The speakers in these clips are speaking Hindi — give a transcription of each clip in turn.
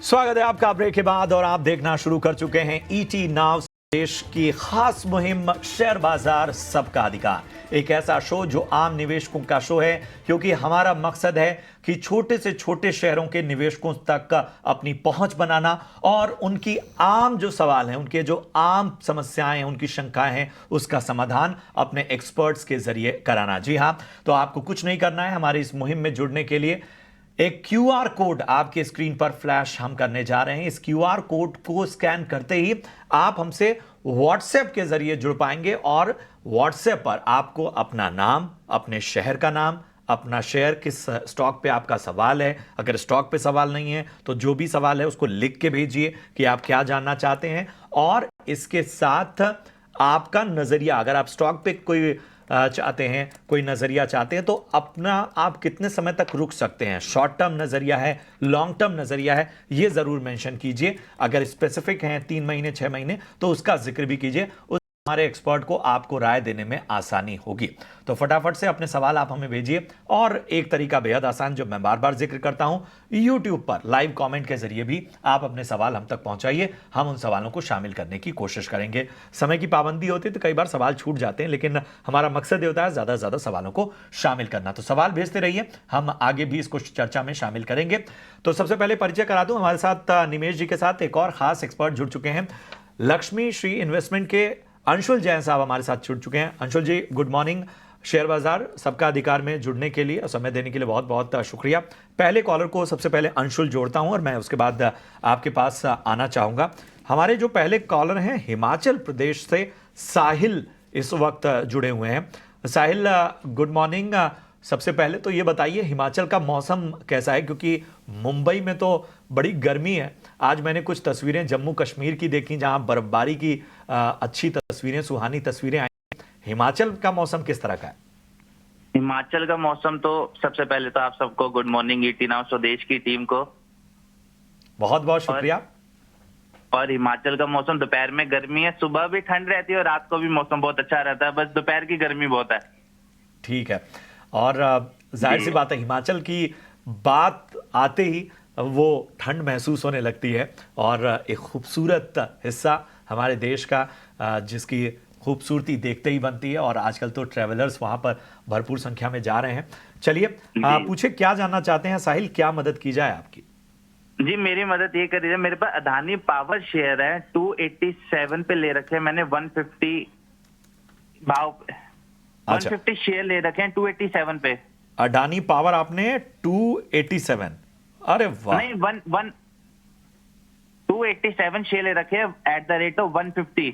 स्वागत है आपका ब्रेक के बाद और आप देखना शुरू कर चुके हैं ईटी नाउ, देश की खास मुहिम शेयर बाजार सबका अधिकार। एक ऐसा शो जो आम निवेशकों का शो है, क्योंकि हमारा मकसद है कि छोटे से छोटे शहरों के निवेशकों तक अपनी पहुंच बनाना और उनकी आम जो सवाल हैं, उनके जो आम समस्याएं हैं, उनकी शंकाएं हैं, उसका समाधान अपने एक्सपर्ट्स के जरिए कराना। जी हां, तो आपको कुछ नहीं करना है। हमारी इस मुहिम में जुड़ने के लिए एक क्यूआर कोड आपके स्क्रीन पर फ्लैश हम करने जा रहे हैं। इस क्यूआर कोड को स्कैन करते ही आप हमसे व्हाट्सएप के जरिए जुड़ पाएंगे और व्हाट्सएप पर आपको अपना नाम, अपने शहर का नाम, अपना शेयर किस स्टॉक पे आपका सवाल है, अगर स्टॉक पे सवाल नहीं है तो जो भी सवाल है उसको लिख के भेजिए कि आप क्या जानना चाहते हैं। और इसके साथ आपका नजरिया, अगर आप स्टॉक पे कोई चाहते हैं, कोई नजरिया चाहते हैं, तो अपना आप कितने समय तक रुक सकते हैं, शॉर्ट टर्म नजरिया है, लॉन्ग टर्म नजरिया है, ये जरूर मेंशन कीजिए। अगर स्पेसिफिक हैं 3 महीने 6 महीने तो उसका जिक्र भी कीजिए। हमारे एक्सपर्ट को आपको राय देने में आसानी होगी। तो फटाफट से अपने सवाल आप हमें भेजिए। और एक तरीका बेहद आसान जो मैं बार बार जिक्र करता हूं, YouTube पर लाइव कमेंट के जरिए भी आप अपने सवाल हम तक पहुंचाइए। हम उन सवालों को शामिल करने की कोशिश करेंगे। समय की पाबंदी होती है तो कई बार सवाल छूट जाते हैं, लेकिन हमारा मकसद ये होता है ज्यादा से ज्यादा सवालों को शामिल करना। तो सवाल भेजते रहिए, हम आगे भी इसको चर्चा में शामिल करेंगे। तो सबसे पहले परिचय करा दूं, हमारे साथ निमेश जी के साथ एक और खास एक्सपर्ट जुड़ चुके हैं। लक्ष्मी श्री इन्वेस्टमेंट के अंशुल जैन साहब हमारे साथ जुड़ चुके हैं। अंशुल जी, गुड मॉर्निंग। शेयर बाजार सबका अधिकार में जुड़ने के लिए, समय देने के लिए बहुत बहुत शुक्रिया। पहले कॉलर को सबसे पहले अंशुल जोड़ता हूं और मैं उसके बाद आपके पास आना चाहूंगा। हमारे जो पहले कॉलर हैं हिमाचल प्रदेश से साहिल इस वक्त जुड़े हुए हैं। साहिल, गुड मॉर्निंग। सबसे पहले तो ये बताइए हिमाचल का मौसम कैसा है, क्योंकि मुंबई में तो बड़ी गर्मी है। आज मैंने कुछ तस्वीरें जम्मू कश्मीर की देखी जहां बर्फबारी की अच्छी तस्वीरें, सुहानी तस्वीरें आई। हिमाचल का मौसम किस तरह का है? हिमाचल का मौसम तो सबसे पहले तो आप सबको गुड मॉर्निंग, ईटी नाउ स्वदेश की टीम को बहुत बहुत शुक्रिया। और हिमाचल का मौसम दोपहर में गर्मी है, सुबह भी ठंड रहती है और रात को भी मौसम बहुत अच्छा रहता है, बस दोपहर की गर्मी बहुत है। ठीक है। और जाहिर सी बात है, हिमाचल की बात आते ही वो ठंड महसूस होने लगती है और एक खूबसूरत हिस्सा हमारे देश का, जिसकी खूबसूरती देखते ही बनती है। और आजकल तो ट्रैवलर्स वहां पर भरपूर संख्या में जा रहे हैं। चलिए पूछे, क्या जानना चाहते हैं साहिल, क्या मदद की जाए आपकी? जी, मेरी मदद ये करिए। मेरे पास अदानी पावर शेयर है, 287 पे ले रखे हैं मैंने, 150 भाव पे। 150 शेयर ले रखे हैं 287 पे। अडानी पावर आपने 287, अरे वाह। नहीं, 287 शेयर ले रखे हैं एट द रेट ऑफ 150।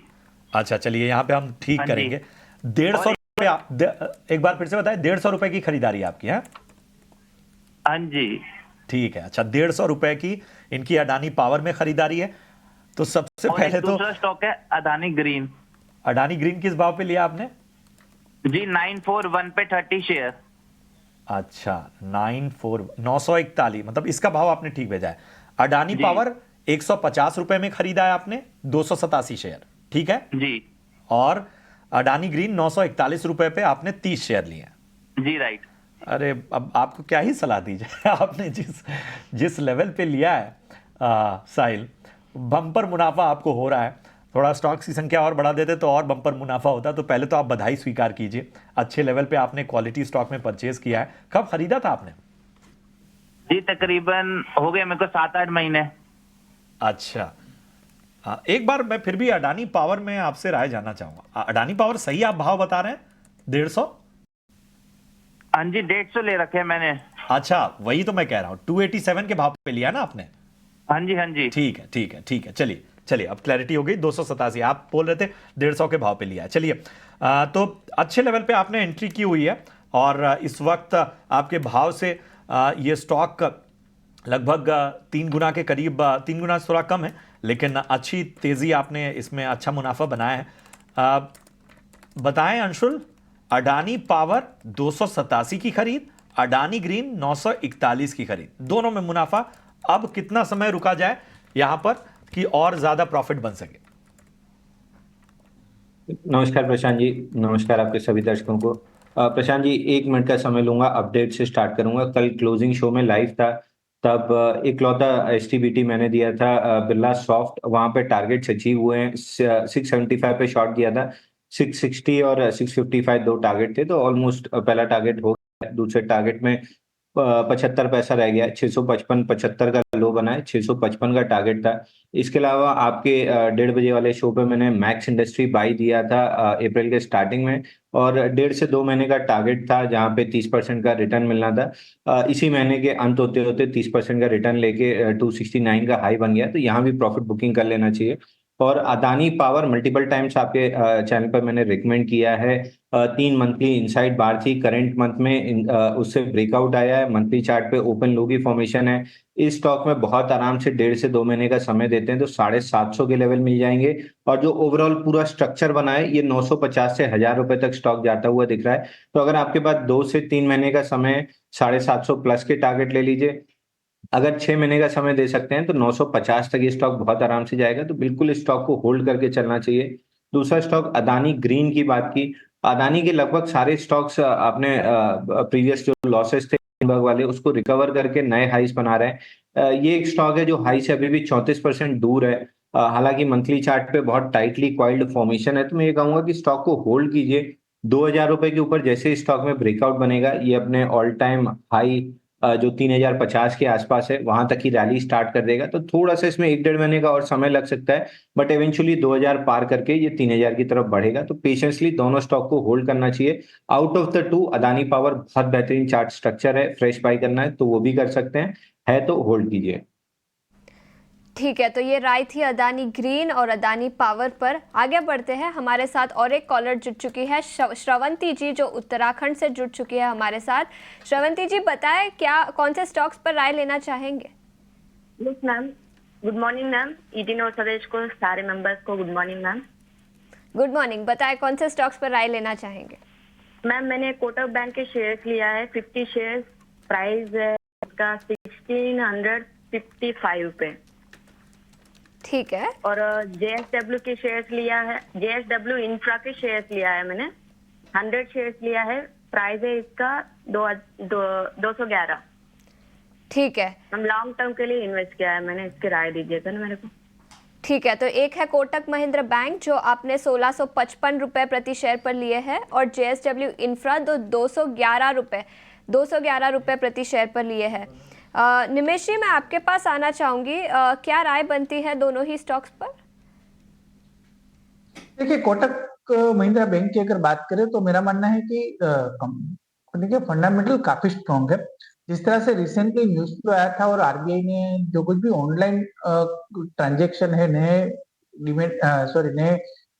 अच्छा, चलिए यहाँ पे हम ठीक करेंगे। 150 रुपए, एक बार फिर से बताएं, 150 रुपए की खरीदारी आपकी है? हाँ जी, ठीक है। अच्छा, 150 रुपए की इनकी अडानी पावर में खरीदारी है। तो सबसे पहले तो दूसरा स्टॉक है अदानी ग्रीन। अडानी ग्रीन किस भाव पे लिया आपने? जी, 941 पे 30 शेयर। अच्छा, 941, मतलब इसका भाव आपने ठीक भेजा है। अडानी पावर 150 रुपए में खरीदा है आपने, 287 शेयर, ठीक है जी। और अडानी ग्रीन 941 रुपए पे आपने 30 शेयर लिए हैं। जी, राइट। अरे अब आपको क्या ही सलाह दी जाए। आपने जिस लेवल पे लिया है साहिल, बम्पर मुनाफा आपको हो रहा है। थोड़ा स्टॉक्स की संख्या और बढ़ा देते तो और बम्पर मुनाफा होता। तो पहले तो आप बधाई स्वीकार कीजिए, अच्छे लेवल पे आपने क्वालिटी स्टॉक में परचेज किया है। कब खरीदा था आपने? जी, तकरीबन हो गए मेरे को 7-8 महीने। अच्छा, एक बार मैं फिर भी अडानी पावर में आपसे राय जानना चाहूंगा। अडानी पावर सही आप भाव बता रहे हैं? 150? हाँ जी, 150 ले रखे हैं मैंने। अच्छा, वही तो मैं कह रहा हूं, 287 के भाव पे लिया ना आपने? हाँ जी, हाँ जी। ठीक है, ठीक है, ठीक है। चलिए अब क्लैरिटी हो गई। 287, आप बोल रहे थे 150 के भाव पे लिया है। चलिए, तो अच्छे लेवल पे आपने एंट्री की हुई है और इस वक्त आपके भाव से ये स्टॉक लगभग 3 गुना के करीब, 3 गुना से थोड़ा कम है, लेकिन अच्छी तेजी आपने इसमें अच्छा मुनाफा बनाया है। बताएं अंशुल, अडानी पावर 287 की खरीद, अडानी ग्रीन 941 की खरीद, दोनों में मुनाफा। अब कितना समय रुका जाए यहां पर कि और ज्यादा प्रॉफिट बन सके? नमस्कार प्रशांत जी, नमस्कार आपके सभी दर्शकों को। प्रशांत जी, 1 मिनट का समय लूंगा, अपडेट से स्टार्ट करूंगा। कल क्लोजिंग शो में लाइव था, तब इकलौता एसटीबीटी मैंने दिया था बिरला सॉफ्ट, वहां पे टारगेट्स अचीव हुए हैं। 675 पे शॉर्ट किया था, 660 और 655 दो टारगेट थे, तो ऑलमोस्ट पहला टारगेट हो गया। दूसरे टारगेट में 75 पैसा रह गया, 655 75 का लो बना है, 655 का टारगेट था। इसके अलावा आपके 1:30 बजे वाले शो पे मैंने मैक्स इंडस्ट्री बाई दिया था अप्रैल के स्टार्टिंग में, और 1.5 से 2 महीने का टारगेट था जहां पे 30% का रिटर्न मिलना था। इसी महीने के अंत होते होते 30% का रिटर्न लेके 269 का हाई बन गया, तो यहाँ भी प्रॉफिट बुकिंग कर लेना चाहिए। और अदानी पावर मल्टीपल टाइम्स आपके चैनल पर मैंने रिकमेंड किया है। 3 मंथली इनसाइड बार थी, करंट मंथ में उससे ब्रेकआउट आया है, मंथली चार्ट पे ओपन लो की फॉर्मेशन है। इस स्टॉक में बहुत आराम से 1.5 से 2 महीने का समय देते हैं तो 750 के लेवल मिल जाएंगे। और जो ओवरऑल पूरा स्ट्रक्चर बना है, ये 950 से 1000 रुपए तक स्टॉक जाता हुआ दिख रहा है। तो अगर आपके पास 2 से 3 महीने का समय, 750 प्लस के टारगेट ले लीजिए। अगर 6 महीने का समय दे सकते हैं तो 950 तक ये स्टॉक बहुत आराम से जाएगा, तो बिल्कुल इस स्टॉक को होल्ड करके चलना चाहिए। दूसरा स्टॉक अदानी ग्रीन की बात की। अदानी के लगभग सारे स्टॉक्स आपने प्रीवियस जो लॉसेस थे वाले, उसको रिकवर करके नए हाईस बना रहे हैं। ये एक स्टॉक है जो हाई से अभी भी 34% दूर है। हालांकि मंथली चार्ट पे बहुत टाइटली क्वाइल्ड फॉर्मेशन है, तो मैं ये कहूंगा कि स्टॉक को होल्ड कीजिए। 2000 रुपए के ऊपर जैसे स्टॉक में ब्रेकआउट बनेगा, ये अपने ऑल टाइम हाई जो 3050 के आसपास है, वहां तक की रैली स्टार्ट कर देगा। तो थोड़ा सा इसमें 1-1.5 महीने का और समय लग सकता है, बट एवेंचुअली 2000 पार करके ये 3000 की तरफ बढ़ेगा। तो पेशेंसली दोनों स्टॉक को होल्ड करना चाहिए। Out of the two Adani power बहुत बेहतरीन चार्ट स्ट्रक्चर है, फ्रेश बाय करना है तो वो भी कर सकते हैं, है तो होल्ड कीजिए। ठीक है, तो ये राय थी अदानी ग्रीन और अदानी पावर पर। आगे बढ़ते हैं, हमारे साथ और एक कॉलर जुड़ चुकी है, श्रवंती जी, जो उत्तराखंड से जुड़ चुकी है हमारे साथ। श्रवंती जी, बताएं क्या कौन से स्टॉक्स पर राय लेना चाहेंगे? Yes ma'am, good morning ma'am, ईटीन और स्वदेश को सारे मेंबर्स को good morning ma'am. Good morning, बताएं कौन से स्टॉक्स पर राय लेना चाहेंगे? मैम, मैंने कोटक बैंक के शेयर्स लिया है, 50 शेयर्स, प्राइस है इसका 1655 पे। ठीक है। और जेएसडब्ल्यू के शेयर्स लिया है, जेएसडब्ल्यू इंफ्रा के शेयर्स लिया है मैंने, 100 शेयर्स लिया है, प्राइस है इसका 211। ठीक है, हम लॉन्ग टर्म के लिए इन्वेस्ट किया है मैंने, इसकी राय दीजिएगा ना मेरे को। ठीक है, तो एक है कोटक महिंद्रा बैंक जो आपने 1655 रुपए प्रति शेयर पर लिए हैं, और जेएसडब्ल्यू इंफ्रा 211 रुपए प्रति शेयर पर लिए हैं। निमेश जी, मैं आपके पास आना चाहूंगी, क्या राय बनती है दोनों ही स्टॉक्स पर? देखिए, कोटक महिंद्रा बैंक की अगर बात करें तो मेरा मानना है कि कंपनी के फंडामेंटल काफी स्ट्रॉन्ग है। जिस तरह से रिसेंटली न्यूज फ्लो आया था और आरबीआई ने जो कुछ भी ऑनलाइन ट्रांजेक्शन है, नए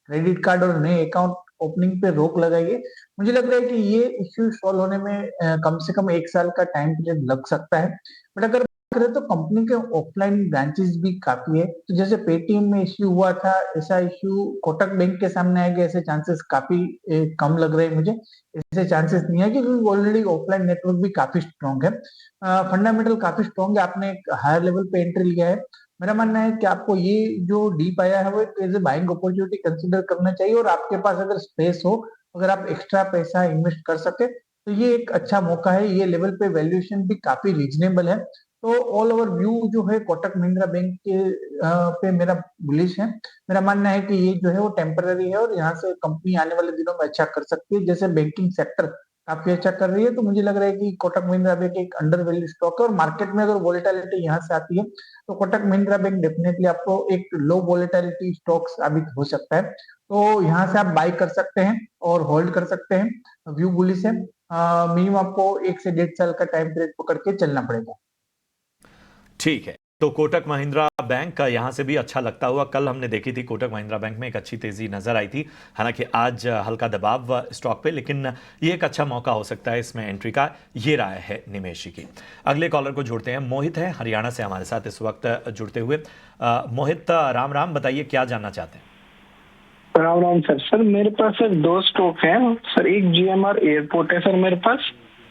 क्रेडिट कार्ड और नए अकाउंट ओपनिंग पे रोक लगाई है, मुझे लग रहा है कि ये इश्यू सॉल्व होने में कम से कम 1 साल का टाइम पीरियड लग सकता है। बट अगर करें तो कंपनी के ऑफलाइन ब्रांचेस भी काफी है, तो जैसे पेटीएम में इश्यू हुआ था, ऐसा इश्यू कोटक बैंक के सामने आएगा, ऐसे चांसेस काफी कम लग रहे हैं मुझे। ऐसे चांसेस नहीं है क्योंकि ऑलरेडी ऑफलाइन नेटवर्क भी काफी स्ट्रॉन्ग है, फंडामेंटल काफी स्ट्रॉन्ग है। आपने एक हायर लेवल पे एंट्री लिया है, मेरा मानना है कि आपको ये जो डीप आया है वो एक as a buying opportunity consider करना चाहिए, और आपके पास अगर स्पेस हो, अगर आप एक्स्ट्रा पैसा इन्वेस्ट कर सके तो ये एक अच्छा मौका है। ये लेवल पे वैल्यूएशन भी काफी रीजनेबल है। तो ऑल ओवर व्यू जो है कोटक महिंद्रा बैंक के पे मेरा बुलिश है। मेरा मानना है कि ये जो है वो टेम्पररी है और यहाँ से कंपनी आने वाले दिनों में अच्छा कर सकती है। जैसे बैंकिंग सेक्टर काफी अच्छा कर रही है, तो मुझे लग रहा है कि कोटक महिंद्रा बैंक एक अंडर वैल्यू स्टॉक है, और मार्केट में अगर वोलेटिलिटी यहाँ से आती है तो कोटक महिंद्रा बैंक डेफिनेटली आपको एक लो वोलेटिलिटी स्टॉक साबित हो सकता है। तो यहाँ से आप बाय कर सकते हैं और होल्ड कर सकते हैं। व्यू बुलिश है। मिनिमम आपको 1 से 1.5 साल का टाइम पीरियड पकड़ के चलना पड़ेगा। ठीक है, तो कोटक महिंद्रा बैंक का यहां से भी अच्छा लगता हुआ, कल हमने देखी थी कोटक महिंद्रा बैंक में एक अच्छी तेजी नजर आई थी। हालांकि आज हल्का दबाव स्टॉक पे, लेकिन ये एक अच्छा मौका हो सकता है इसमें एंट्री का। ये राय है निमेश जी की। अगले कॉलर को जोड़ते हैं, मोहित है हरियाणा से हमारे साथ इस वक्त जुड़ते हुए। मोहित, राम राम, बताइए क्या जानना चाहते हैं? राम राम सर मेरे पास सर 2 स्टॉक हैं सर। एक जीएमआर एयरपोर्ट है सर मेरे पास,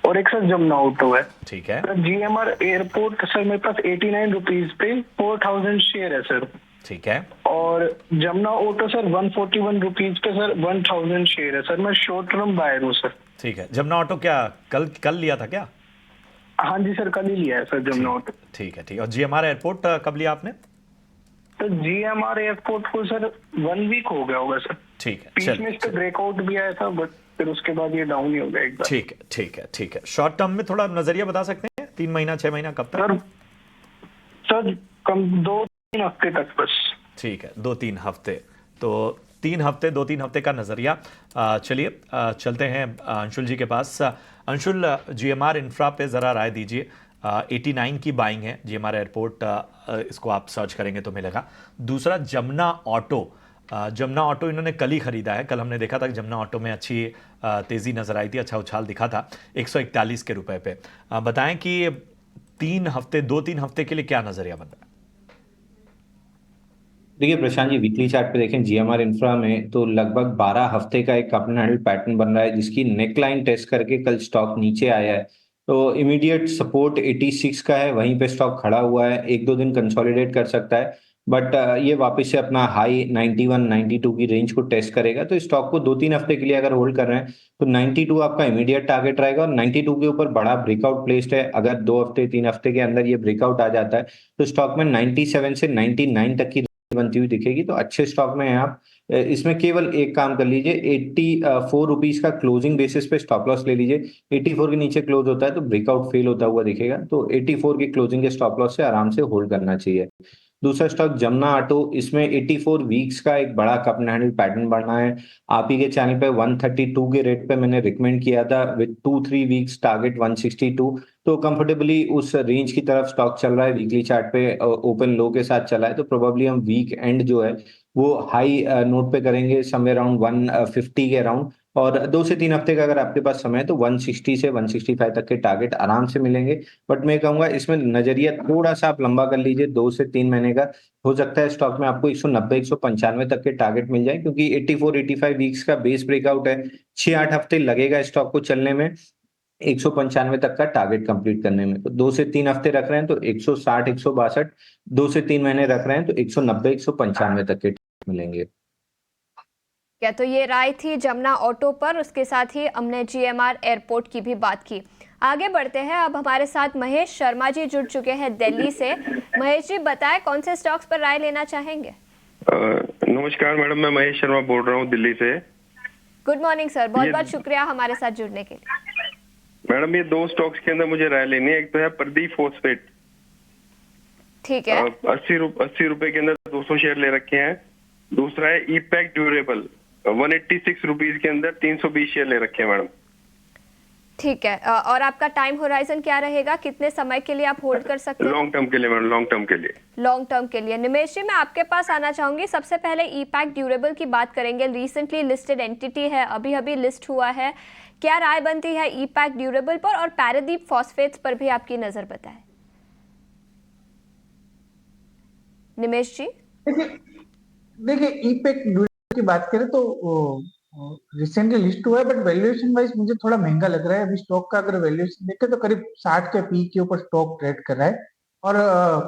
और एक सर जमुना ऑटो है। ठीक है। जीएमआर एयरपोर्ट सर मेरे पास 89 रुपीज पे 4000 शेयर है सर। ठीक है। और जमुना ऑटो सर 141 रुपीज पे सर 1000 शेयर है सर। मैं शॉर्ट टर्म बायर हूँ सर। ठीक है। जमुना ऑटो क्या कल लिया था क्या? हाँ जी सर, कल ही लिया है सर जमुना ऑटो। ठीक है, ठीक है। और जीएमआर एयरपोर्ट कब लिया आपने? तो जीएमआर एयरपोर्ट को सर 1 वीक हो गया होगा सर। ठीक है, बीच में चलिए, इसका ब्रेकआउट भी आया था, बट फिर उसके बाद ये डाउन ही हो गया एक बार। ठीक है, ठीक है, ठीक है। शॉर्ट टर्म में थोड़ा नजरिया बता सकते हैं, 3 महीना 6 महीना कब तक? सर सर कम 2-3 हफ्ते तक बस। ठीक है, 2-3 हफ्ते। तो 3 हफ्ते, 2-3 हफ्ते का नजरिया। चलिए, चलते हैं अंशुल जी के पास। अंशुल, जीएमआर इंफ्रा पे जरा राय दीजिए। 89 की बाइंग है जीएमआर एयरपोर्ट, इसको आप सर्च करेंगे तो मिलेगा। दूसरा जमुना ऑटो, जमुना ऑटो इन्होंने कल ही खरीदा है। कल हमने देखा था कि जमुना ऑटो में अच्छी तेजी नजर आई थी, अच्छा उछाल दिखा था 141 के रुपए पे। बताएं कि 3 हफ्ते, 2-3 हफ्ते के लिए क्या नजरिया बन रहा है? देखिए प्रशांत जी, वीकली चार्ट पे देखें जीएमआर इंफ्रा में तो लगभग 12 हफ्ते का एक अपना हैंडल पैटर्न बन रहा है, जिसकी नेकलाइन टेस्ट करके कल स्टॉक नीचे आया है। तो इमीडिएट सपोर्ट 86 का है, वहीं पे स्टॉक खड़ा हुआ है, 1-2 दिन कंसोलिडेट कर सकता है। बट ये वापस से अपना हाई 91 92 की रेंज को टेस्ट करेगा। तो स्टॉक को 2-3 हफ्ते के लिए अगर होल्ड कर रहे हैं तो 92 आपका इमीडिएट टारगेट रहेगा, और 92 के ऊपर बड़ा ब्रेकआउट प्लेस्ड है। अगर 2 हफ्ते 3 हफ्ते के अंदर ये ब्रेकआउट आ जाता है तो स्टॉक में 97 से 99 तक की बनती हुई दिखेगी। तो अच्छे स्टॉक में हैं आप। इसमें केवल एक काम कर लीजिए, 84 रुपीज का क्लोजिंग बेसिस पे स्टॉप लॉस ले लीजिए। 84 के नीचे क्लोज होता है तो ब्रेकआउट फेल होता हुआ दिखेगा, तो 84 की क्लोजिंग के स्टॉप लॉस से आराम से होल्ड करना चाहिए। दूसरा स्टॉक जमुना ऑटो, इसमें 84 वीक्स का एक बड़ा कप एंड हैंडल पैटर्न बढ़ना है। आप ही के चैनल पे 132 के रेट पे मैंने रिकमेंड किया था, विद 2-3 वीक्स टारगेट 162। तो कंफर्टेबली उस रेंज की तरफ स्टॉक चल रहा है, वीकली चार्ट पे ओपन लो के साथ चला है। तो प्रोबेबली हम वीक एंड जो है वो हाई नोट पे करेंगे, समवेयर अराउंड 150 के अराउंड। और 2 से 3 हफ्ते का अगर आपके पास समय है तो 160 से 165 तक के टारगेट आराम से मिलेंगे। बट मैं कहूंगा इसमें नजरिया थोड़ा सा आप लंबा कर लीजिए, 2 से 3 महीने का। हो सकता है स्टॉक में आपको 190 195 तक के टारगेट मिल जाए, क्योंकि 84-85 वीक्स का बेस ब्रेकआउट है। 6-8 हफ्ते लगेगा स्टॉक को चलने में 195 तक का टारगेट कंप्लीट करने में। तो 2 से 3 हफ्ते रख रहे हैं तो 160 162, 2 से 3 महीने रख रहे हैं तो 190 195 तक के मिलेंगे। क्या तो ये राय थी जमुना ऑटो पर, उसके साथ ही हमने जीएमआर एयरपोर्ट की भी बात की। आगे बढ़ते हैं, अब हमारे साथ महेश शर्मा जी जुड़ चुके हैं दिल्ली से। महेश जी बताएं कौन से स्टॉक्स पर राय लेना चाहेंगे? नमस्कार मैडम, मैं महेश शर्मा बोल रहा हूँ दिल्ली से। गुड मॉर्निंग सर, बहुत बहुत शुक्रिया हमारे साथ जुड़ने के लिए। मैडम ये 2 स्टॉक्स के अंदर मुझे राय लेनी है। एक तो है प्रदीप फॉस्फेट, ठीक है, 80 रुपए के अंदर 200 शेयर ले रखे हैं। दूसरा है ईपैक ड्यूरेबल, 186 रुपीज के अंदर 320 शेयर ले रखे हैं मैडम। ठीक है। और आपका टाइम होराइजन क्या रहेगा, कितने समय के लिए आप होल्ड कर सकते हैं? लॉन्ग टर्म के लिए मैडम, लॉन्ग टर्म के लिए। लॉन्ग टर्म के लिए निमेश जी मैं आपके पास आना चाहूंगी। सबसे पहले ईपैक ड्यूरेबल की बात करेंगे, रिसेंटली लिस्टेड एंटिटी है, अभी अभी लिस्ट हुआ है। क्या राय बनती है ईपैक ड्यूरेबल पर, और पैरादीप फॉस्फेट्स पर भी आपकी नजर बताएं निमेश जी। देखिए ईपैक ड्यूरेबल की बात करें तो रिसेंटली लिस्ट हुआ है, बट वैल्यूएशन वाइज मुझे थोड़ा महंगा लग रहा है। अभी स्टॉक का अगर वैल्यूएशन देखें तो करीब 60 के पी के ऊपर स्टॉक ट्रेड कर रहा है। और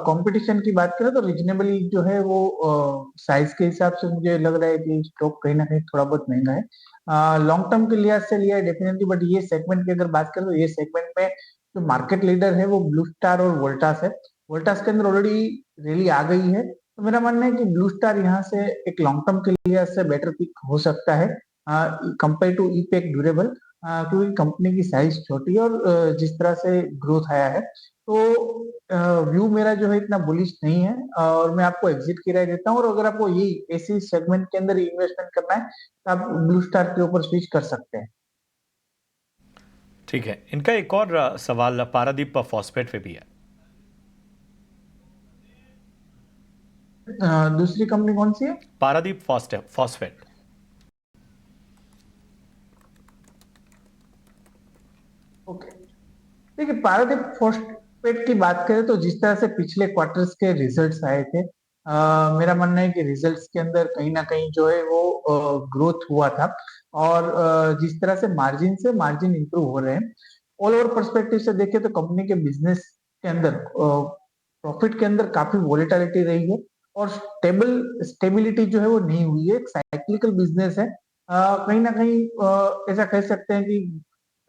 कंपटीशन की बात करें तो रिजनेबली जो है वो साइज के हिसाब से मुझे लग रहा है कि स्टॉक कहीं ना कहीं थोड़ा बहुत महंगा है। लॉन्ग टर्म के लिहाज से लिया है डेफिनेटली, बट ये सेगमेंट की अगर बात करें तो ये सेगमेंट में जो मार्केट लीडर है वो ब्लू स्टार और वोल्टास है। वोल्टास के अंदर ऑलरेडी रैली आ गई है, तो मेरा मानना है कि ब्लू स्टार यहाँ से एक लॉन्ग टर्म के लिहाज से बेटर पिक हो सकता है कंपेयर टू ईपैक ड्यूरेबल, क्योंकि कंपनी की साइज छोटी है और जिस तरह से ग्रोथ आया है, तो व्यू मेरा जो है इतना बुलिश नहीं है और मैं आपको एग्जिट की राय देता हूँ। और अगर आपको ये ऐसी सेगमेंट के अंदर इन्वेस्टमेंट करना है तो आप ब्लू स्टार के ऊपर स्विच कर सकते हैं। ठीक है, इनका एक और सवाल पारादीप फॉस्फेट पे भी है। दूसरी कंपनी कौन सी है? पारादीप फॉस्फेट। ओके, देखिए पारादीप फॉस्फेट की बात करें तो जिस तरह से पिछले क्वार्टर्स के रिजल्ट्स आए थे, मेरा मानना है कि रिजल्ट्स के अंदर कहीं ना कहीं जो है वो ग्रोथ हुआ था। और जिस तरह से मार्जिन इंप्रूव हो रहे हैं, ऑल ओवर पर्सपेक्टिव से देखें तो कंपनी के बिजनेस के अंदर प्रॉफिट के अंदर काफी वोलेटिलिटी रही है और स्टेबिलिटी जो है वो नहीं हुई है। एक साइक्लिकल बिजनेस है, कहीं ना कहीं ऐसा कह सकते हैं कि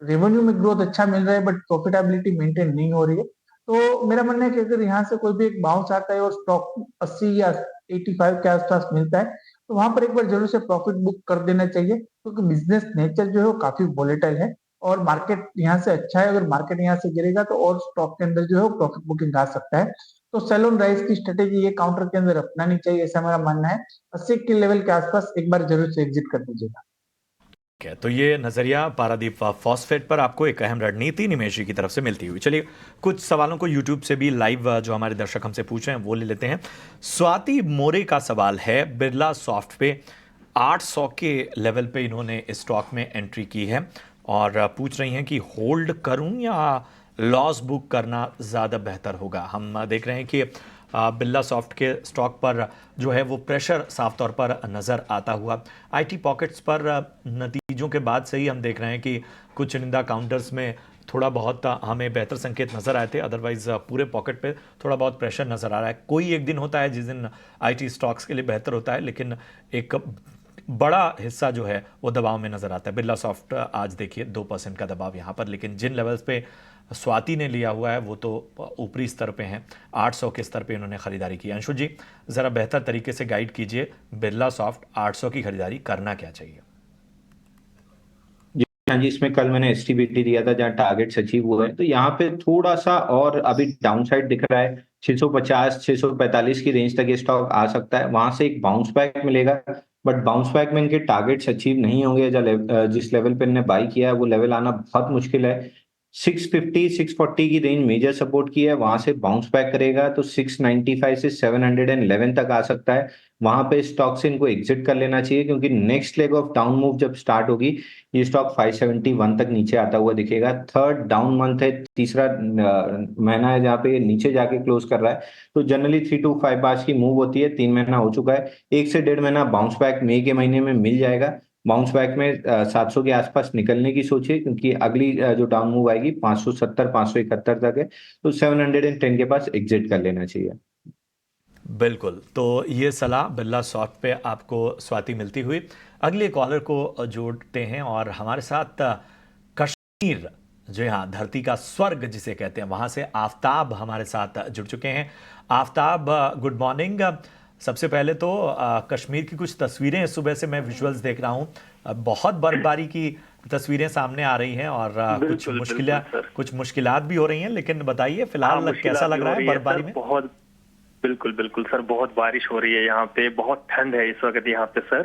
रेवेन्यू में ग्रोथ अच्छा मिल रहा है बट प्रॉफिटेबिलिटी मेंटेन नहीं हो रही है। तो मेरा मानना है कि अगर यहाँ से कोई भी एक बाउंस आता है और स्टॉक 80 या 85 के आसपास मिलता है तो वहां पर एक बार जरूर से प्रॉफिट बुक कर देना चाहिए, क्योंकि बिजनेस नेचर जो है वो काफी वोलेटाइल है और मार्केट यहाँ से अच्छा है। अगर मार्केट यहाँ से गिरेगा तो और स्टॉक के अंदर जो है वो प्रॉफिट बुकिंग आ सकता है। तो सेल ऑन राइज की स्ट्रेटेजी ये काउंटर के अंदर अपनानी चाहिए, ऐसा मेरा मानना है। 80 के लेवल के आसपास एक बार जरूर से एग्जिट कर दीजिएगा। ठीक है, तो ये नजरिया पारादीप फॉस्फेट पर आपको एक अहम रणनीति निमेश जी की तरफ से मिलती हुई। चलिए कुछ सवालों को यूट्यूब से भी लाइव जो हमारे दर्शक हमसे पूछ रहे हैं वो ले लेते हैं। स्वाति मोरे का सवाल है, बिरला सॉफ्ट पे 800 के लेवल पे इन्होंने स्टॉक में एंट्री की है और पूछ रही हैं कि होल्ड करूं या लॉस बुक करना ज़्यादा बेहतर होगा। हम देख रहे हैं कि बिरला सॉफ्ट के स्टॉक पर जो है वो प्रेशर साफ तौर पर नज़र आता हुआ। आईटी पॉकेट्स पर नतीजों के बाद से ही हम देख रहे हैं कि कुछ चुनिंदा काउंटर्स में थोड़ा बहुत हमें बेहतर संकेत नज़र आए थे, अदरवाइज पूरे पॉकेट पे थोड़ा बहुत प्रेशर नज़र आ रहा है। कोई एक दिन होता है जिस दिन आईटी स्टॉक्स के लिए बेहतर होता है, लेकिन एक बड़ा हिस्सा जो है वो दबाव में नज़र आता है। बिरला सॉफ्ट आज देखिए 2% का दबाव यहाँ पर, लेकिन जिन लेवल्स पे स्वाति ने लिया हुआ है वो तो ऊपरी स्तर पे हैं। 800 के स्तर पे इन्होंने खरीदारी की। अंशु जी ज़रा बेहतर तरीके से गाइड कीजिए, बिरला सॉफ्ट 800 की खरीदारी करना क्या चाहिए? हाँ जी, इसमें कल मैंने एसटीबीटी दिया था जहाँ टारगेट्स अचीव हुए हैं, तो यहाँ पे थोड़ा सा और अभी डाउन साइड दिख रहा है। 650 645 की रेंज तक ये स्टॉक आ सकता है, वहां से एक बाउंस बैक मिलेगा। बट बाउंस बैक में इनके टारगेट्स अचीव नहीं होंगे। जिस लेवल पे इन्होंने बाई किया है वो लेवल आना बहुत मुश्किल है। 650 640 की रेंज मेजर सपोर्ट की है, वहां से बाउंस बैक करेगा तो 695 से 711 तक आ सकता है। वहां पे स्टॉक से इनको एग्जिट कर लेना चाहिए, क्योंकि next leg of down move जब स्टार्ट होगी ये स्टॉक 571 तक नीचे आता हुआ दिखेगा। थर्ड डाउन मंथ है, तीसरा महीना है जहाँ पे ये नीचे जाके क्लोज कर रहा है। तो जनरली 3 to 5 बार्स की मूव होती है, 3 महीना हो चुका है। 1 से 1.5 महीना बाउंस बैक मई के महीने में मिल जाएगा। बाउंस बैक में 700 के आसपास निकलने की सोचिए, क्योंकि अगली जो डाउन मूव आएगी 570 571 तक है, तो 710 के पास एग्जिट कर लेना चाहिए। बिल्कुल, तो ये सलाह बिरला सॉफ्ट पे आपको स्वाति मिलती हुई। अगले कॉलर को जोड़ते हैं और हमारे साथ कश्मीर, जी हाँ, धरती का स्वर्ग जिसे कहते हैं, वहाँ से आफताब हमारे साथ जुड़ चुके हैं। Aftab, good morning. सबसे पहले तो कश्मीर की कुछ तस्वीरें इस सुबह से मैं विजुअल्स देख रहा हूँ, बहुत बर्फबारी की तस्वीरें सामने आ रही हैं और कुछ मुश्किलात भी हो रही हैं, लेकिन बताइए फिलहाल कैसा लग रहा है बर्फबारी में? बहुत बिल्कुल बिल्कुल सर, बहुत बारिश हो रही है यहाँ पे, बहुत ठंड है इस वक्त यहाँ पे सर।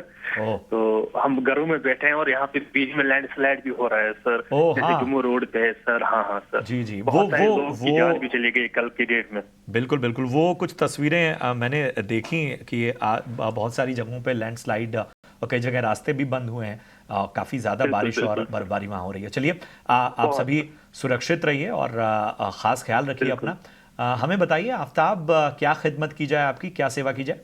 तो हम घरों में बैठे हैं और यहाँ पे बीच में लैंडस्लाइड भी हो रहा है सर, जैसे जम्मू रोड पे है सर। हाँ सर, जी जी, बहुत सारे लोगों की जान भी चली गई कल की डेट में। बिल्कुल बिल्कुल, वो कुछ तस्वीरें मैंने देखी कि बहुत सारी जगहों पे लैंडस्लाइड और कई जगह रास्ते भी बंद हुए हैं, काफी ज्यादा बारिश और बर्फबारी वहां हो रही है। चलिए आप सभी सुरक्षित रहिए और खास ख्याल रखिए अपना। हमें बताइए आफताब, क्या खिदमत की जाए आपकी, क्या सेवा की जाए?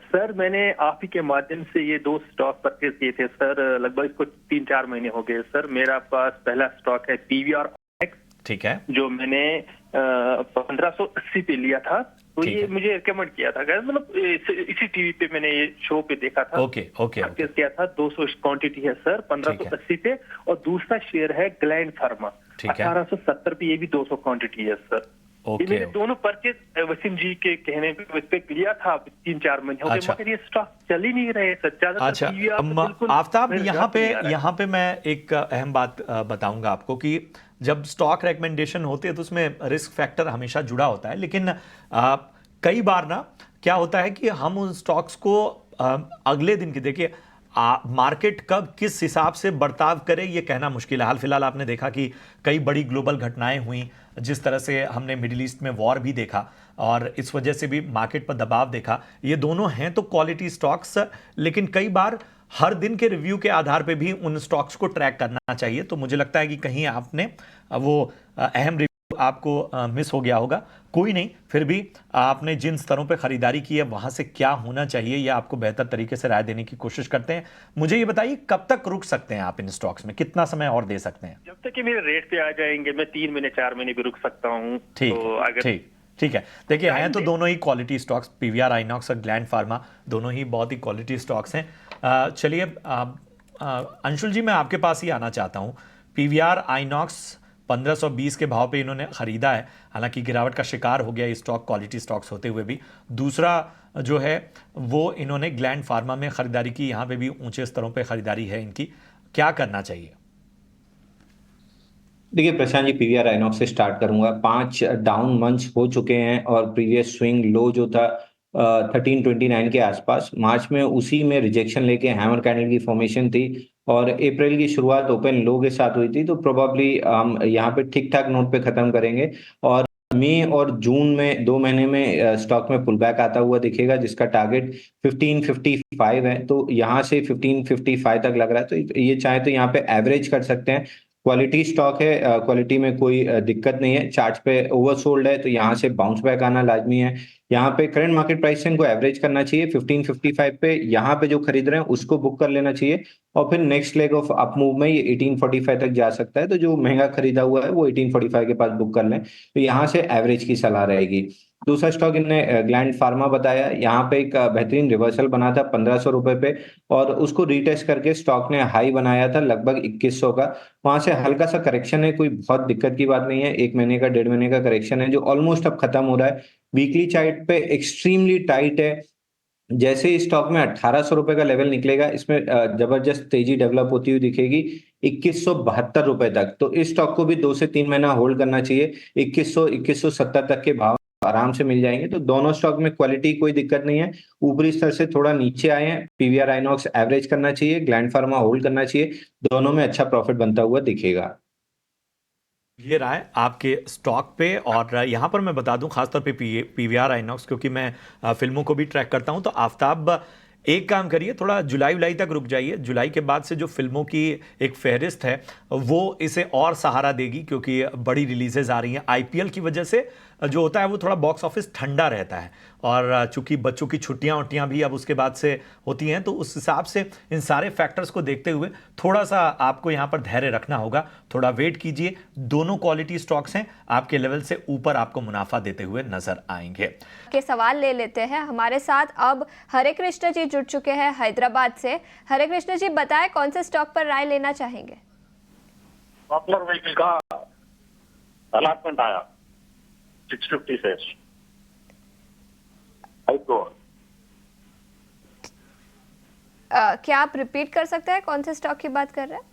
सर मैंने आप ही के माध्यम से ये 2 स्टॉक परचेज किए थे सर, लगभग इसको 3-4 महीने हो गए सर। मेरा पास पहला स्टॉक है पीवीआर, ठीक है, जो मैंने 1580 पे लिया था। तो ये मुझे रिकमेंड किया था, मतलब इसी टीवी पे मैंने ये शो पे देखा था। ओके परचेज किया था, 200 क्वांटिटी है सर 1580 पे। और दूसरा शेयर है ग्लैंड फार्मा, 1870 पे, ये भी 200 क्वांटिटी है सर। ये मैंने दोनों परचेज वसीम जी के कहने पे लिया था 3-4 महीने हो गए, मगर ये स्टॉक चल ही नहीं रहे सर। अच्छा आफताब, यहाँ पे मैं एक अहम बात बताऊंगा आपको कि जब स्टॉक रिकमेंडेशन होते हैं तो उसमें रिस्क फैक्टर हमेशा जुड़ा होता है, लेकिन कई बार ना क्या होता है कि हम उन स्टॉक्स को अगले दिन की, देखिए मार्केट कब किस हिसाब से बर्ताव करे ये कहना मुश्किल है। हाल फिलहाल आपने देखा कि कई बड़ी ग्लोबल घटनाएं हुई, जिस तरह से हमने मिडिल ईस्ट में वॉर भी देखा और इस वजह से भी मार्केट पर दबाव देखा। ये दोनों हैं तो क्वालिटी स्टॉक्स, लेकिन कई बार हर दिन के रिव्यू के आधार पे भी उन स्टॉक्स को ट्रैक करना चाहिए। तो मुझे लगता है कि कहीं आपने वो अहम आपको मिस हो गया होगा। कोई नहीं, फिर भी आपने जिन स्तरों पे खरीदारी की है वहां से क्या होना चाहिए या आपको बेहतर तरीके से राय देने की कोशिश करते हैं। मुझे ये बताइए कब तक रुक सकते हैं आप इन स्टॉक्स में, कितना समय और दे सकते हैं? जब तक कि मेरे रेट पे आ जाएंगे मैं 3 महीने 4 महीने भी रुक सकता हूँ। ठीक है। देखिए हैं तो दोनों ही क्वालिटी स्टॉक्स, पीवीआर, आइनॉक्स और ग्लैंड फार्मा, दोनों ही बहुत ही क्वालिटी स्टॉक्स हैं। चलिए अंशुल जी, मैं आपके पास ही आना चाहता हूँ। पीवीआर आइनॉक्स 1520 के भाव पे इन्होंने खरीदा है, हालांकि गिरावट का शिकार हो गया ये स्टॉक क्वालिटी स्टॉक्स होते हुए भी। दूसरा जो है वो इन्होंने ग्लैंड फार्मा में खरीदारी की, यहाँ पे भी ऊंचे स्तरों पे खरीदारी है इनकी, क्या करना चाहिए? देखिए प्रशांत जी, पीवीआर आइनॉक्स से स्टार्ट करूंगा। 5 डाउन मंथ्स हो चुके हैं और प्रीवियस स्विंग लो जो था 1329 के आसपास, मार्च में उसी में रिजेक्शन लेके हैमर कैंडल की फॉर्मेशन थी और अप्रैल की शुरुआत ओपन लो के साथ हुई थी। तो प्रोबेबली हम यहाँ पे ठीक ठाक नोट पे खत्म करेंगे और मई और जून में 2 महीने में स्टॉक में पुल बैक आता हुआ दिखेगा, जिसका टारगेट 1555 है। तो यहाँ से 1555 तक लग रहा है, तो ये चाहे तो यहाँ पे एवरेज कर सकते हैं। क्वालिटी स्टॉक है, क्वालिटी में कोई दिक्कत नहीं है। चार्ट पे ओवरसोल्ड है तो यहाँ से बाउंस बैक आना लाजमी है। यहाँ पे करंट मार्केट प्राइस से इनको एवरेज करना चाहिए 1555 पे। यहाँ पे जो खरीद रहे हैं उसको बुक कर लेना चाहिए और फिर next leg of up move में ये 1845 तक जा सकता है। तो जो महंगा खरीदा हुआ है वो 1845 के पास बुक कर लें, तो यहाँ से एवरेज की सलाह रहेगी। दूसरा स्टॉक इनने ग्लैंड फार्मा बताया, यहाँ पे एक बेहतरीन रिवर्सल बना था 1500 रुपए पे और उसको रीटेस्ट करके स्टॉक ने हाई बनाया था लगभग 2100 का। वहां से हल्का सा करेक्शन है, कोई बहुत दिक्कत की बात नहीं है। 1 महीने का 1.5 महीने का करेक्शन है जो ऑलमोस्ट अब खत्म हो रहा है। वीकली चार्ट पे एक्सट्रीमली टाइट है। जैसे ही स्टॉक में 1800 रुपए का लेवल निकलेगा, इसमें जबरदस्त तेजी डेवलप होती हुई दिखेगी 2172 रुपए तक। तो इस स्टॉक को भी 2 से 3 महीना होल्ड करना चाहिए। 2170 तक के भाव आराम से मिल जाएंगे। तो दोनों स्टॉक में क्वालिटी कोई दिक्कत नहीं है। ऊपरी स्तर से थोड़ा नीचे आए हैं। पीवीआर आइनॉक्स एवरेज करना चाहिए, ग्लैंड फार्मा होल्ड करना चाहिए। दोनों में अच्छा प्रॉफिट बनता हुआ दिखेगा। ये रहा है आपके स्टॉक पे। और यहाँ पर मैं बता दूं खासतौर पे पीवीआर आइनॉक्स, क्योंकि मैं फिल्मों को भी ट्रैक करता हूं, तो आफ्ताब एक काम करिए, थोड़ा जुलाई तक रुक जाइए। जुलाई के बाद से जो फिल्मों की एक फहरिस्त है वो इसे और सहारा देगी, क्योंकि बड़ी रिलीजेज आ रही हैं। आईपीएल की वजह से जो होता है वो थोड़ा बॉक्स ऑफिस ठंडा रहता है, और चूंकि बच्चों की छुट्टियां भी अब उसके बाद से होती हैं, तो उस हिसाब से इन सारे फैक्टर्स को देखते हुए थोड़ा सा आपको यहाँ पर धैर्य रखना होगा। थोड़ा वेट कीजिए। दोनों क्वालिटी स्टॉक्स हैं, आपके लेवल से ऊपर आपको मुनाफा देते हुए नजर आएंगे। के सवाल ले लेते हैं। हमारे साथ अब हरे कृष्ण जी जुड़ चुके हैं हैदराबाद से। हरे कृष्ण जी, बताएं कौन से स्टॉक पर राय लेना चाहेंगे? पॉपुलर व्हीकल का अलॉटमेंट आया 650 से क्या आप रिपीट कर सकते हैं कौन से स्टॉक की बात कर रहे हैं?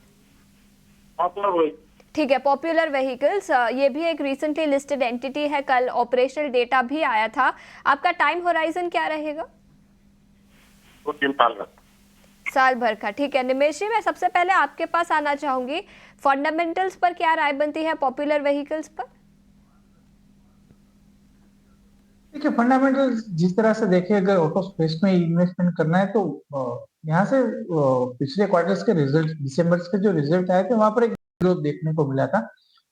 Popular vehicle. ठीक है, पॉपुलर व्हीकल्स, ये भी एक रिसेंटली लिस्टेड एंटिटी है। कल ऑपरेशनल डेटा भी आया था। आपका टाइम होराइजन क्या रहेगा? 3 साल का। साल भर का। ठीक है निमेश जी, मैं सबसे पहले आपके पास आना चाहूंगी। फंडामेंटल्स पर क्या राय बनती है पॉपुलर व्हीकल्स पर? देखिए, फंडामेंटल जिस तरह से देखें, अगर ऑटो स्पेस में इन्वेस्टमेंट करना है तो यहाँ से पिछले क्वार्टर्स के रिजल्ट, दिसंबर के जो रिजल्ट आए थे वहां पर एक ग्रोथ देखने को मिला था।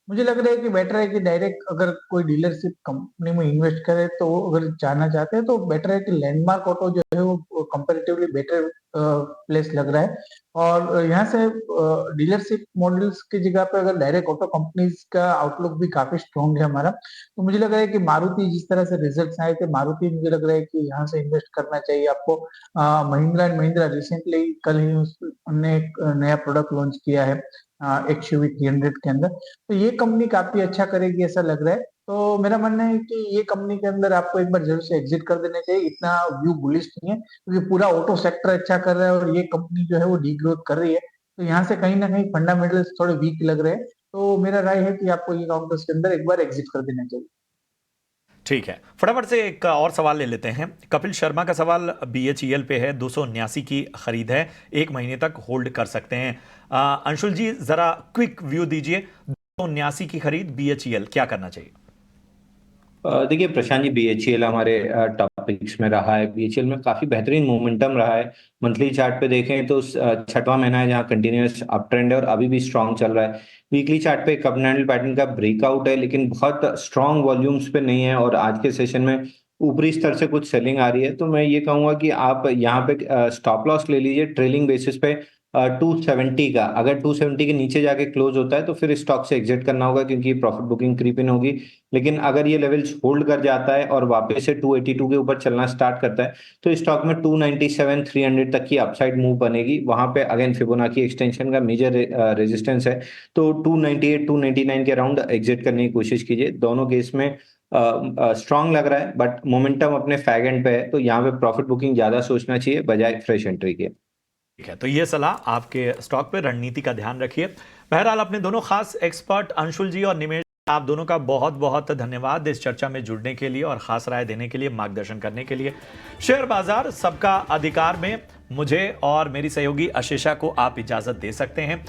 मुझे लग रहा है कि बेटर है कि डायरेक्ट अगर कोई डीलरशिप कंपनी में इन्वेस्ट करे, तो अगर जाना चाहते हैं तो बेटर है कि लैंडमार्क ऑटो जो है वो कंपैरेटिवली बेटर प्लेस लग रहा है। और यहाँ से डीलरशिप मॉडल्स की जगह पे अगर डायरेक्ट ऑटो कंपनीज का आउटलुक भी काफी स्ट्रॉन्ग है हमारा। तो मुझे लग रहा है कि मारुति, जिस तरह से रिजल्ट्स आए थे, मारुति मुझे लग रहा है कि यहाँ से इन्वेस्ट करना चाहिए आपको। महिंद्रा एंड महिंद्रा रिसेंटली कल ही उन्होंने एक नया प्रोडक्ट लॉन्च किया है XUV 300 के अंदर, तो ये कंपनी काफी अच्छा करेगी ऐसा लग रहा है। तो मेरा मानना है कि ये कंपनी के अंदर आपको एक बार जरूर से एग्जिट कर देना चाहिए। इतना व्यू बुलिश नहीं है, क्योंकि पूरा ऑटो सेक्टर अच्छा कर रहा है और ये कंपनी जो है वो डी ग्रोथ कर रही है। तो यहाँ से कहीं ना कहीं फंडामेंटल्स थोड़े वीक लग रहे हैं। तो मेरा राय है कि आपको ये काउंटर्स के अंदर एक बार एग्जिट कर देना चाहिए। ठीक है, फटाफट से एक और सवाल ले लेते हैं। कपिल शर्मा का सवाल BHEL पे है। 279 की खरीद है, 1 महीने तक होल्ड कर सकते हैं। अंशुल जी, जरा क्विक व्यू दीजिए। 279 की खरीद BHEL, क्या करना चाहिए? देखिए प्रशांत जी, BHEL हमारे टॉपिक्स में रहा है। BHEL में काफी बेहतरीन मोमेंटम रहा है। मंथली चार्ट पे देखें तो 6वां महीना है जहां कंटिन्यूअस अप ट्रेंड है और अभी भी स्ट्रांग चल रहा है। वीकली चार्ट पे कॉन्टिनेंटल पैटर्न का ब्रेकआउट है, लेकिन बहुत स्ट्रांग वॉल्यूम्स पे नहीं है और आज के सेशन में ऊपरी स्तर से कुछ सेलिंग आ रही है। तो मैं ये कहूंगा कि आप यहाँ पे स्टॉप लॉस ले लीजिए ट्रेलिंग बेसिस पे 270 का, अगर 270 के नीचे जाके क्लोज होता है तो फिर स्टॉक से एग्जिट करना होगा क्योंकि प्रॉफिट बुकिंग क्रीप इन होगी। लेकिन अगर ये लेवल्स होल्ड कर जाता है और वापस से 282 के ऊपर चलना स्टार्ट करता है तो स्टॉक में 297 300 तक की अपसाइड मूव बनेगी। वहां पे अगेन फिबोनाची एक्सटेंशन का मेजर रेजिस्टेंस है, तो 298 299 के अराउंड एग्जिट करने की कोशिश कीजिए। दोनों केस में स्ट्रांग लग रहा है बट मोमेंटम अपने फैग एंड पे है, तो यहाँ पे प्रॉफिट बुकिंग ज्यादा सोचना चाहिए बजाय फ्रेश एंट्री के। ठीक है, तो ये सलाह आपके स्टॉक पे रणनीति का ध्यान रखिए। बहरहाल अपने दोनों खास एक्सपर्ट अंशुल जी और निमेश, आप दोनों का बहुत बहुत धन्यवाद इस चर्चा में जुड़ने के लिए और खास राय देने के लिए, मार्गदर्शन करने के लिए। शेयर बाजार सबका अधिकार में मुझे और मेरी सहयोगी आशीषा को आप इजाजत दे सकते हैं।